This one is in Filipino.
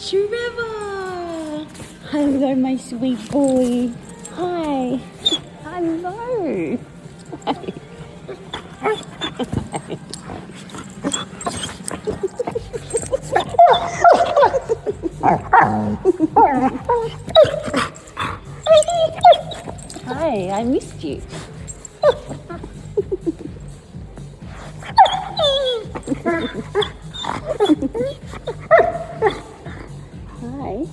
Trevor! Hello, my sweet boy. Hi. Hello. Hi, I missed you. Hi.